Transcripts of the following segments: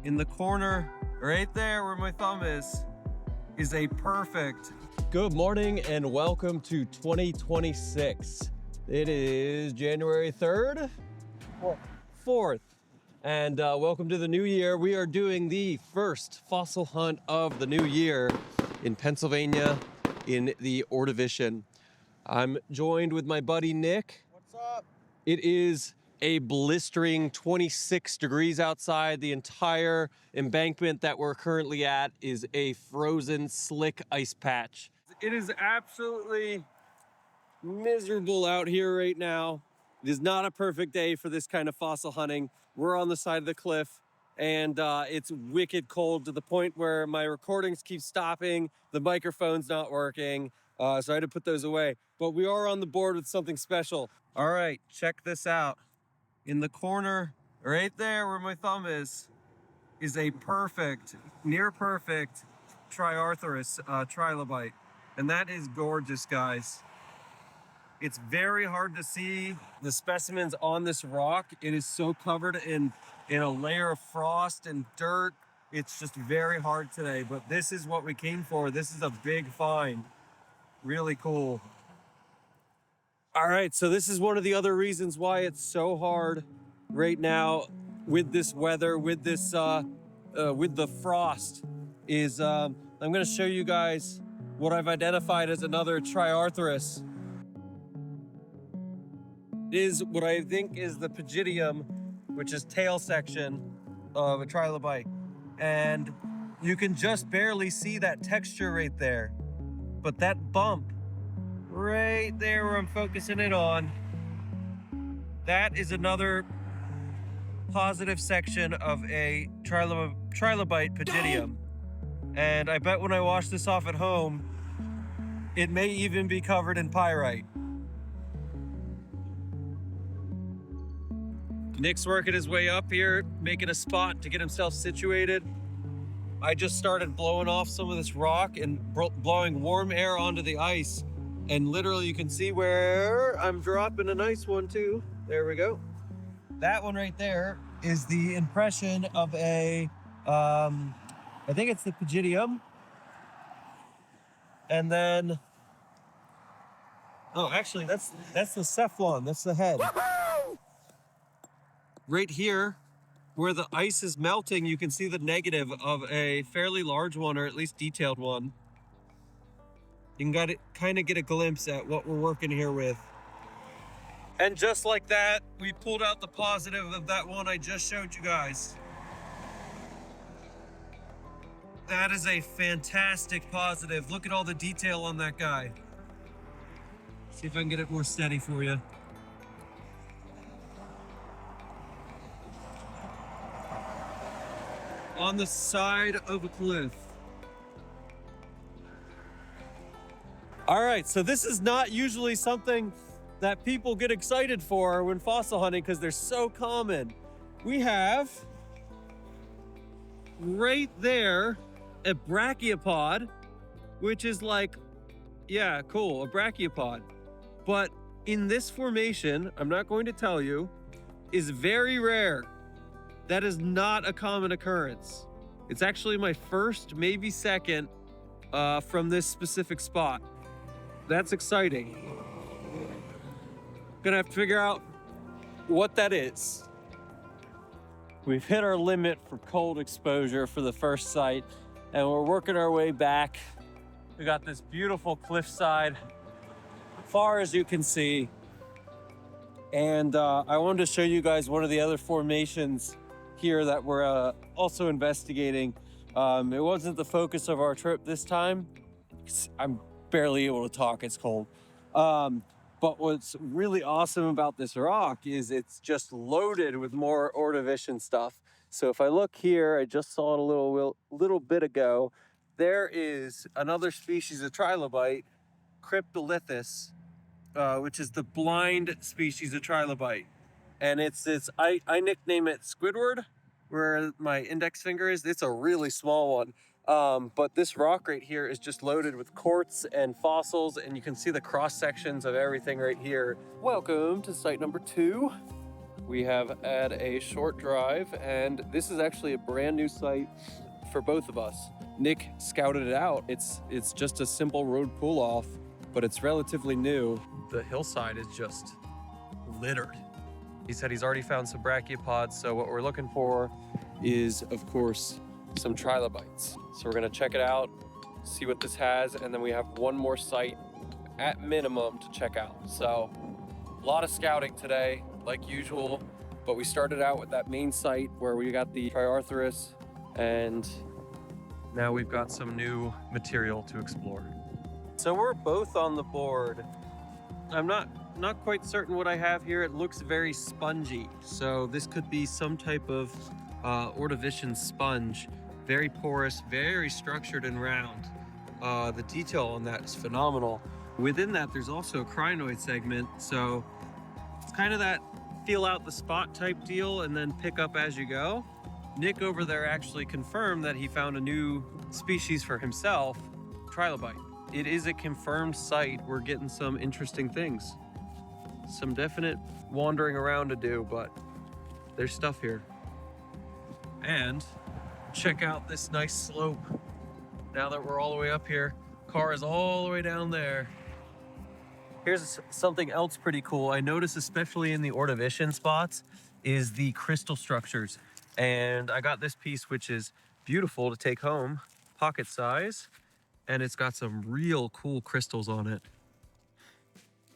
in the corner right there where my thumb is a perfect. Good morning and welcome to 2026. It is January 3rd? 4th. And welcome to the new year. We are doing the first fossil hunt of the new year in Pennsylvania in the Ordovician. I'm joined with my buddy Nick. What's up? It is a blistering 26 degrees outside. The entire embankment that we're currently at is a frozen, slick ice patch. It is absolutely miserable out here right now. It is not a perfect day for this kind of fossil hunting. We're on the side of the cliff and it's wicked cold to the point where my recordings keep stopping. The microphone's not working, so I had to put those away. But we are on the board with something special. All right, check this out. In the corner right there where my thumb is a perfect, near perfect Triarthurus trilobite. And that is gorgeous, guys. It's very hard to see the specimens on this rock. It is so covered in a layer of frost and dirt. It's just very hard today, but this is what we came for. This is a big find. Really cool. All right, so this is one of the other reasons why it's so hard right now with this weather, with this, with the frost, is I'm gonna show you guys what I've identified as another Triarthurus. It is what I think is the pygidium, which is tail section of a trilobite. And you can just barely see that texture right there. But that bump right there where I'm focusing it on, that is another positive section of a trilobite pygidium. And I bet when I wash this off at home, it may even be covered in pyrite. Nick's working his way up here, making a spot to get himself situated. I just started blowing off some of this rock and blowing warm air onto the ice. And literally you can see where I'm dropping a nice one too. There we go. That one right there is the impression of a, I think it's the pygidium. And then, oh, actually that's the cephalon, that's the head. Right here, where the ice is melting, you can see the negative of a fairly large one, or at least detailed one. You can kind of get a glimpse at what we're working here with. And just like that, we pulled out the positive of that one I just showed you guys. That is a fantastic positive. Look at all the detail on that guy. See if I can get it more steady for you. On the side of a cliff. All right, so this is not usually something that people get excited for when fossil hunting because they're so common. We have right there a brachiopod, which is like, yeah, cool, a brachiopod. But in this formation, I'm not going to tell you, is very rare. That is not a common occurrence. It's actually my first, maybe second, from this specific spot. That's exciting. Gonna have to figure out what that is. We've hit our limit for cold exposure for the first site, and we're working our way back. We got this beautiful cliffside, far as you can see. And I wanted to show you guys one of the other formations here that we're also investigating. It wasn't the focus of our trip this time. I'm barely able to talk, it's cold. But what's really awesome about this rock is it's just loaded with more Ordovician stuff. So if I look here, I just saw it a little bit ago, there is another species of trilobite, Cryptolithus, which is the blind species of trilobite. And I nickname it Squidward, where my index finger is. It's a really small one. But this rock right here is just loaded with quartz and fossils, and you can see the cross sections of everything right here. Welcome to site number 2. We have had a short drive, and this is actually a brand new site for both of us. Nick scouted it out. It's just a simple road pull-off, but it's relatively new. The hillside is just littered. He said he's already found some brachiopods, so what we're looking for is, of course, some trilobites. So we're gonna check it out, see what this has, and then we have one more site at minimum to check out. So a lot of scouting today, like usual, but we started out with that main site where we got the Triarthurus, and now we've got some new material to explore. So we're both on the board. I'm not quite certain what I have here. It looks very spongy. So this could be some type of Ordovician sponge. Very porous, very structured and round. The detail on that is phenomenal. Within that, there's also a crinoid segment. So it's kind of that feel out the spot type deal and then pick up as you go. Nick over there actually confirmed that he found a new species for himself, Trilobite. It is a confirmed site. We're getting some interesting things. Some definite wandering around to do, but there's stuff here. And check out this nice slope. Now that we're all the way up here, car is all the way down there. Here's something else pretty cool. I noticed, especially in the Ordovician spots, is the crystal structures. And I got this piece, which is beautiful to take home, pocket size, and it's got some real cool crystals on it.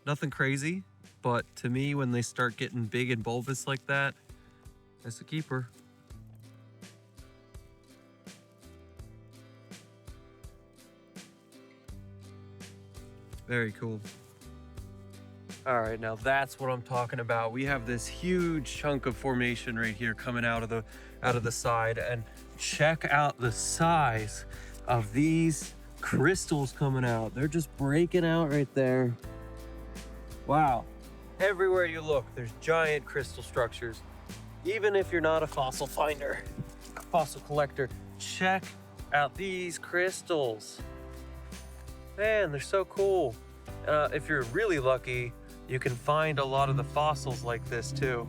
Nothing crazy, but to me, when they start getting big and bulbous like that, that's a keeper. Very cool. All right, now that's what I'm talking about. We have this huge chunk of formation right here coming out of the side, and check out the size of these crystals coming out. They're just breaking out right there. Wow. Everywhere you look, there's giant crystal structures. Even if you're not a fossil finder, a fossil collector, check out these crystals. Man, they're so cool. If you're really lucky, you can find a lot of the fossils like this too.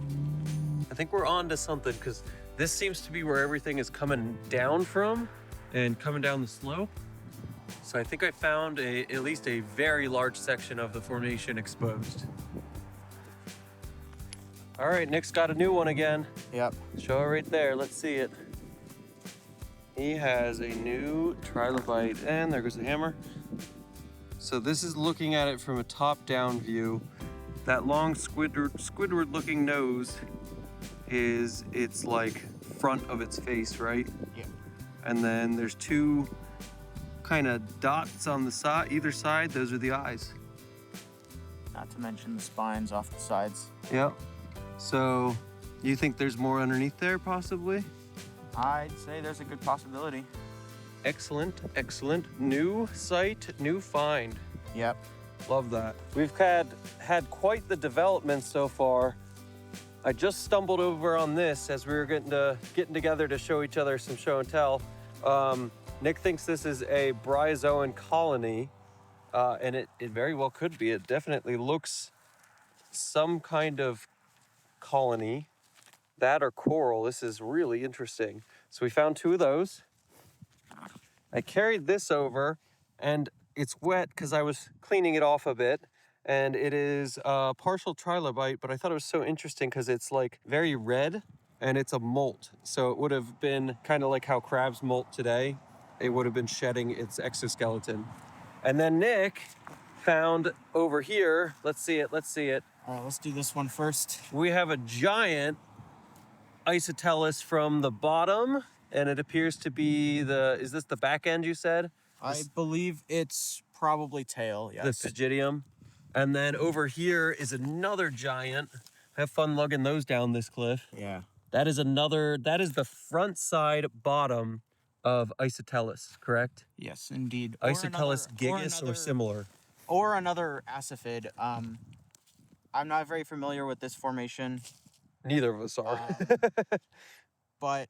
I think we're on to something, because this seems to be where everything is coming down from and coming down the slope. So I think I found at least a very large section of the formation exposed. All right, Nick's got a new one again. Yep. Show it right there, let's see it. He has a new trilobite, and there goes the hammer. So this is looking at it from a top-down view. That long Squidward looking nose is its like front of its face, right? Yeah. And then there's two kind of dots on the side, either side. Those are the eyes. Not to mention the spines off the sides. Yep. So you think there's more underneath there possibly? I'd say there's a good possibility. Excellent, excellent. New site, new find. Yep. Love that. We've had quite the development so far. I just stumbled over on this as we were getting together to show each other some show and tell. Nick thinks this is a bryozoan colony, and it very well could be. It definitely looks some kind of colony, that or coral. This is really interesting. So we found two of those. I carried this over, and it's wet because I was cleaning it off a bit, and it is a partial trilobite, but I thought it was so interesting because it's like very red, and it's a molt. So it would have been kind of like how crabs molt today. It would have been shedding its exoskeleton. And then Nick found over here, let's see it. All right, let's do this one first. We have a giant isotellus from the bottom, and it appears to be is this the back end you said? I believe it's probably tail, yes. The pygidium. And then over here is another giant. Have fun lugging those down this cliff. Yeah. That is the front side bottom of isotellus, correct? Yes, indeed. Isotellus gigas or similar. Or another aciphid. I'm not very familiar with this formation. Neither of us are. But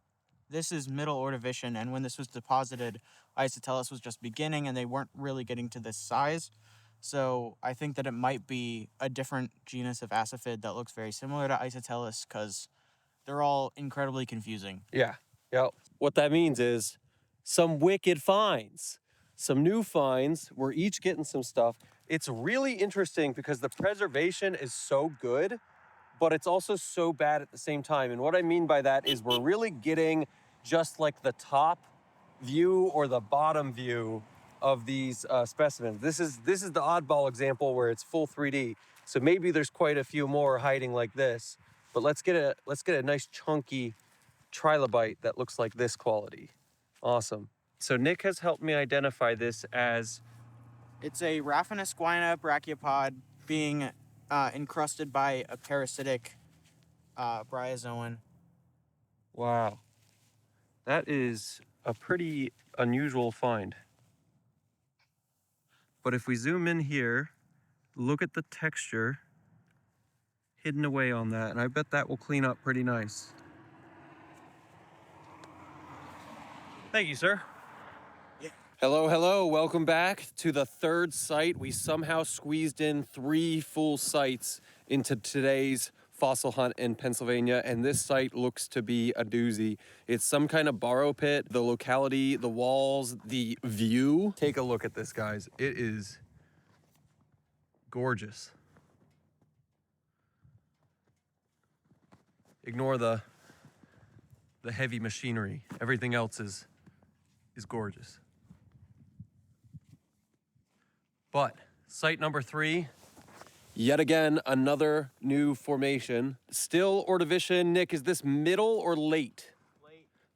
this is Middle Ordovician, and when this was deposited, Isotellus was just beginning, and they weren't really getting to this size. So I think that it might be a different genus of aciphid that looks very similar to Isotellus, because they're all incredibly confusing. Yeah. Yep. What that means is some wicked finds, some new finds. We're each getting some stuff. It's really interesting because the preservation is so good, but it's also so bad at the same time. And what I mean by that is we're really getting just like the top view or the bottom view of these specimens. This is the oddball example where it's full 3D. So maybe there's quite a few more hiding like this. But let's get a nice chunky trilobite that looks like this quality. Awesome. So Nick has helped me identify this as... It's a Raphinosquina brachiopod being encrusted by a parasitic bryozoan. Wow. That is a pretty unusual find. But if we zoom in here, look at the texture hidden away on that, and I bet that will clean up pretty nice. Thank you, sir. Yeah. Hello, hello. Welcome back to the third site. We somehow squeezed in 3 full sites into today's fossil hunt in Pennsylvania, and this site looks to be a doozy. It's some kind of borrow pit. The locality, the walls, the view. Take a look at this, guys. It is gorgeous. Ignore the heavy machinery. Everything else is gorgeous. But site number 3, yet again, another new formation. Still Ordovician. Nick, is this middle or late?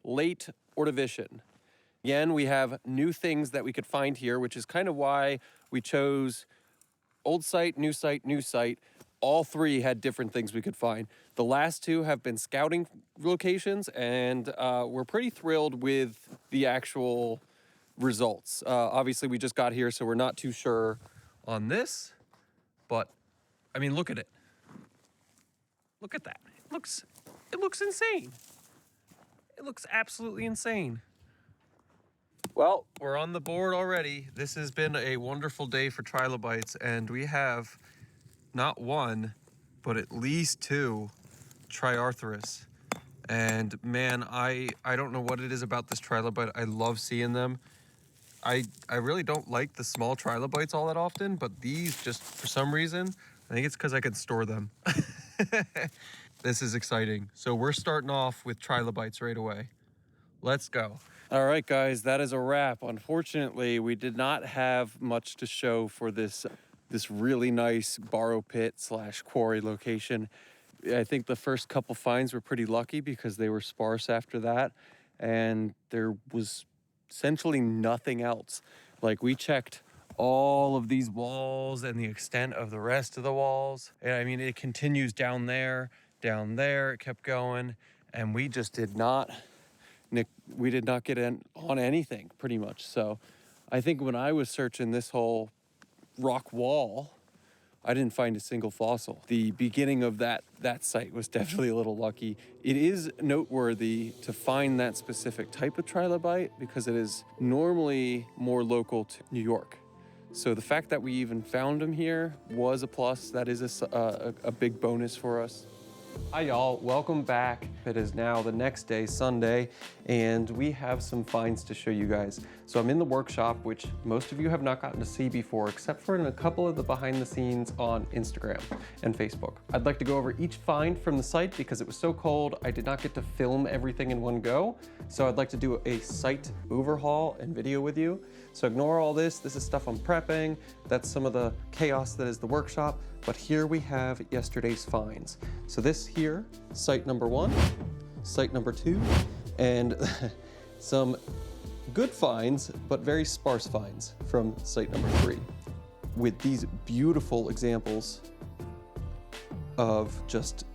Late Ordovician. Again, we have new things that we could find here, which is kind of why we chose old site, new site, new site. All 3 had different things we could find. The last 2 have been scouting locations, and we're pretty thrilled with the actual results. Obviously, we just got here, so we're not too sure on this, but I mean, look at it. Look at that. It looks insane. It looks absolutely insane. Well, we're on the board already. This has been a wonderful day for trilobites, and we have not 1, but at least 2 Triarthurus. And man, I don't know what it is about this trilobite. I love seeing them. I really don't like the small trilobites all that often, but these just, for some reason, I think it's because I can store them. This is exciting. So we're starting off with trilobites right away. Let's go. All right, guys, that is a wrap. Unfortunately, we did not have much to show for this really nice borrow pit / quarry location. I think the first couple finds were pretty lucky because they were sparse after that, and there was essentially nothing else. Like, we checked all of these walls and the extent of the rest of the walls. And I mean, it continues down there, it kept going, and we just did not, Nick, we did not get in on anything pretty much. So I think when I was searching this whole rock wall, I didn't find a single fossil. The beginning of that site was definitely a little lucky. It is noteworthy to find that specific type of trilobite because it is normally more local to New York. So the fact that we even found them here was a plus. That is a big bonus for us. Hi y'all, welcome back. It is now the next day, Sunday, and we have some finds to show you guys. So I'm in the workshop, which most of you have not gotten to see before, except for in a couple of the behind the scenes on Instagram and Facebook. I'd like to go over each find from the site because it was so cold, I did not get to film everything in one go. So I'd like to do a site overhaul and video with you. So ignore all this. This is stuff I'm prepping. That's some of the chaos that is the workshop. But here we have yesterday's finds. So this here, site number 1, site number 2, and some good finds, but very sparse finds from site number 3, with these beautiful examples of just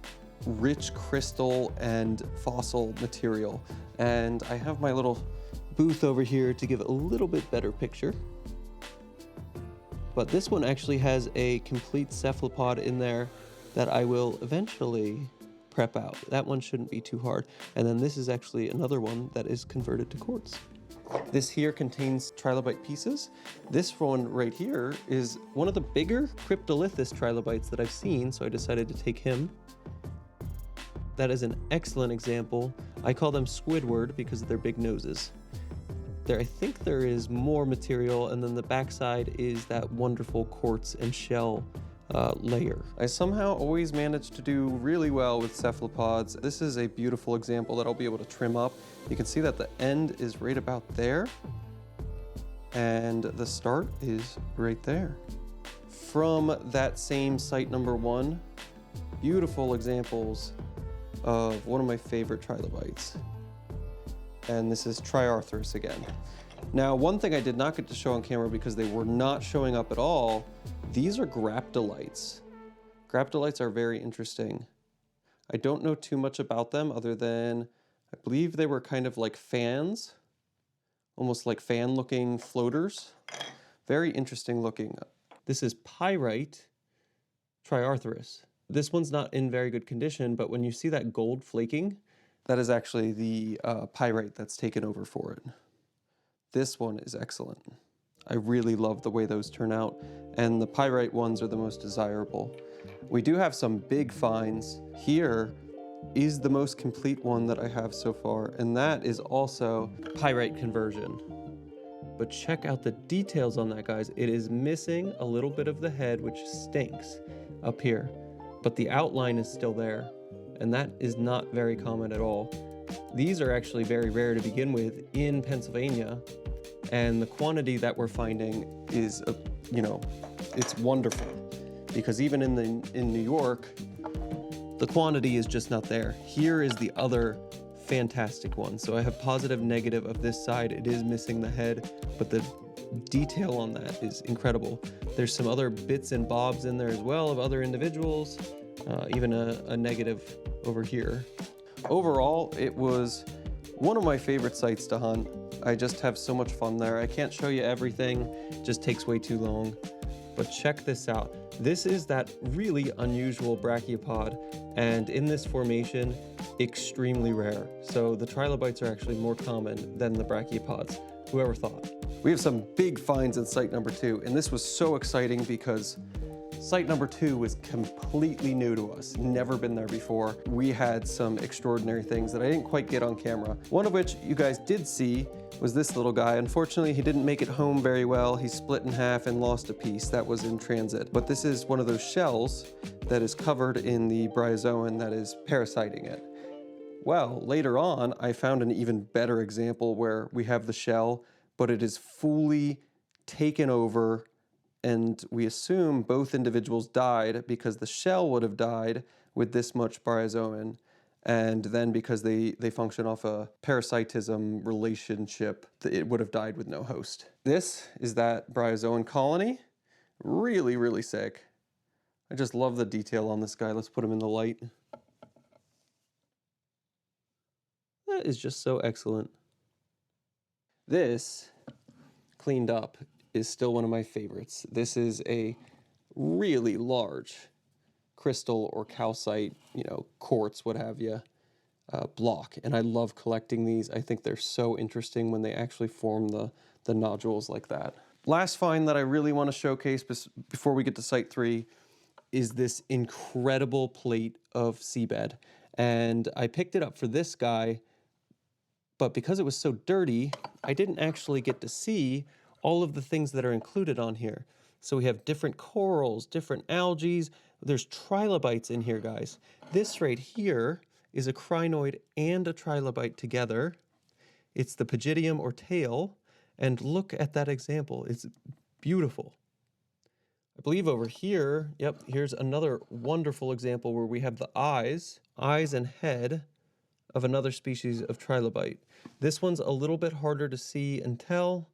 rich crystal and fossil material. And I have my little booth over here to give a little bit better picture. But this one actually has a complete cephalopod in there that I will eventually prep out. That one shouldn't be too hard. And then this is actually another one that is converted to quartz. This here contains trilobite pieces. This one right here is one of the bigger cryptolithus trilobites that I've seen, so I decided to take him. That is an excellent example. I call them Squidward because of their big noses. I think there is more material, and then the backside is that wonderful quartz and shell layer. I somehow always manage to do really well with cephalopods. This is a beautiful example that I'll be able to trim up. You can see that the end is right about there, and the start is right there. From that same site number 1, beautiful examples of one of my favorite trilobites. And this is Triarthris again. Now, one thing I did not get to show on camera because they were not showing up at all, these are graptolites. Graptolites are very interesting. I don't know too much about them other than I believe they were kind of like fans, almost like fan-looking floaters. Very interesting looking. This is Pyrite Triarthris. This one's not in very good condition, but when you see that gold flaking, that is actually the pyrite that's taken over for it. This one is excellent. I really love the way those turn out, and the pyrite ones are the most desirable. We do have some big finds. Here is the most complete one that I have so far, and that is also pyrite conversion. But check out the details on that, guys. It is missing a little bit of the head, which stinks up here, but the outline is still there, and that is not very common at all. These are actually very rare to begin with in Pennsylvania, and the quantity that we're finding is, it's wonderful, because even in New York, the quantity is just not there. Here is the other fantastic one. So I have positive, negative of this side. It is missing the head, but the detail on that is incredible. There's some other bits and bobs in there as well of other individuals, even a negative over here. Overall, it was one of my favorite sites to hunt. I just have so much fun there. I can't show you everything, it just takes way too long. But check this out. This is that really unusual brachiopod, and in this formation, extremely rare. So the trilobites are actually more common than the brachiopods. Whoever thought? We have some big finds in site number 2, and this was so exciting because site number 2 was completely new to us, never been there before. We had some extraordinary things that I didn't quite get on camera. One of which you guys did see was this little guy. Unfortunately, he didn't make it home very well. He split in half and lost a piece that was in transit. But this is one of those shells that is covered in the bryozoan that is parasiting it. Well, later on, I found an even better example where we have the shell, but it is fully taken over, and we assume both individuals died because the shell would have died with this much bryozoan, and then because they function off a parasitism relationship, it would have died with no host. This is that bryozoan colony. Really, really sick. I just love the detail on this guy. Let's put him in the light. That is just so excellent. This, cleaned up, is still one of my favorites. This is a really large crystal or calcite, quartz, what have you, block. And I love collecting these. I think they're so interesting when they actually form the nodules like that. Last find that I really want to showcase before we get to site 3 is this incredible plate of seabed. And I picked it up for this guy, but because it was so dirty, I didn't actually get to see all of the things that are included on here. So we have different corals, different algae. There's trilobites in here, guys. This right here is a crinoid and a trilobite together. It's the pygidium or tail. And look at that example. It's beautiful. I believe over here, yep, here's another wonderful example where we have the eyes and head of another species of trilobite. This one's a little bit harder to see and tell,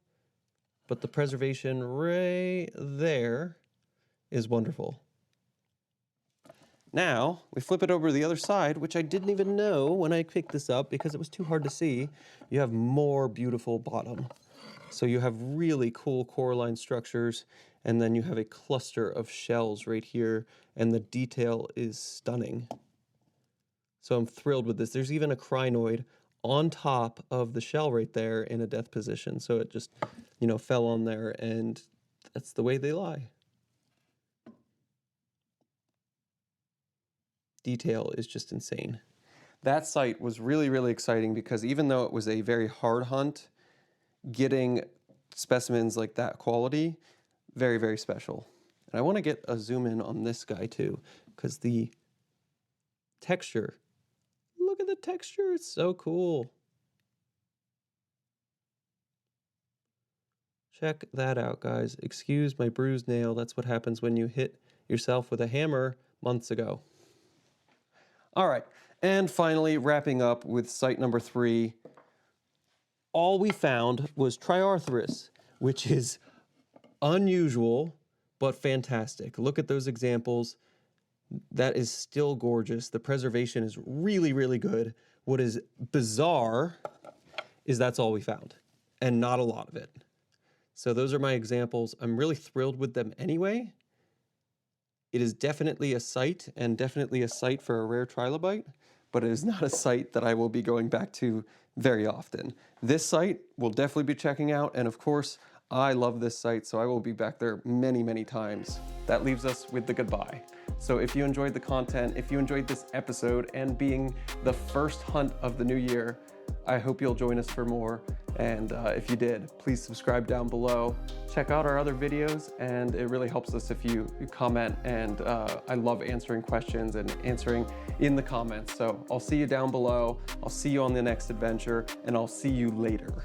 but the preservation right there is wonderful. Now, we flip it over to the other side, which I didn't even know when I picked this up because it was too hard to see. You have more beautiful bottom. So you have really cool coralline structures, and then you have a cluster of shells right here, and the detail is stunning. So I'm thrilled with this. There's even a crinoid on top of the shell right there in a death position. So it just, you know, fell on there, and that's the way they lie. Detail is just insane. That site was really, really exciting because even though it was a very hard hunt, getting specimens like that quality, very, very special. And I want to get a zoom in on this guy too, because the texture, look at the texture, it's so cool. Check that out, guys. Excuse my bruised nail. That's what happens when you hit yourself with a hammer months ago. All right, and finally, wrapping up with site number 3, all we found was Triarthris, which is unusual, but fantastic. Look at those examples. That is still gorgeous. The preservation is really, really good. What is bizarre is that's all we found, and not a lot of it. So those are my examples. I'm really thrilled with them anyway. It is definitely a site, and definitely a site for a rare trilobite, but it is not a site that I will be going back to very often. This site we'll definitely be checking out, and of course, I love this site, so I will be back there many, many times. That leaves us with the goodbye. So if you enjoyed the content, if you enjoyed this episode and being the first hunt of the new year, I hope you'll join us for more. And if you did, please subscribe down below. Check out our other videos, and it really helps us if you comment. And I love answering questions and answering in the comments. So I'll see you down below. I'll see you on the next adventure, and I'll see you later.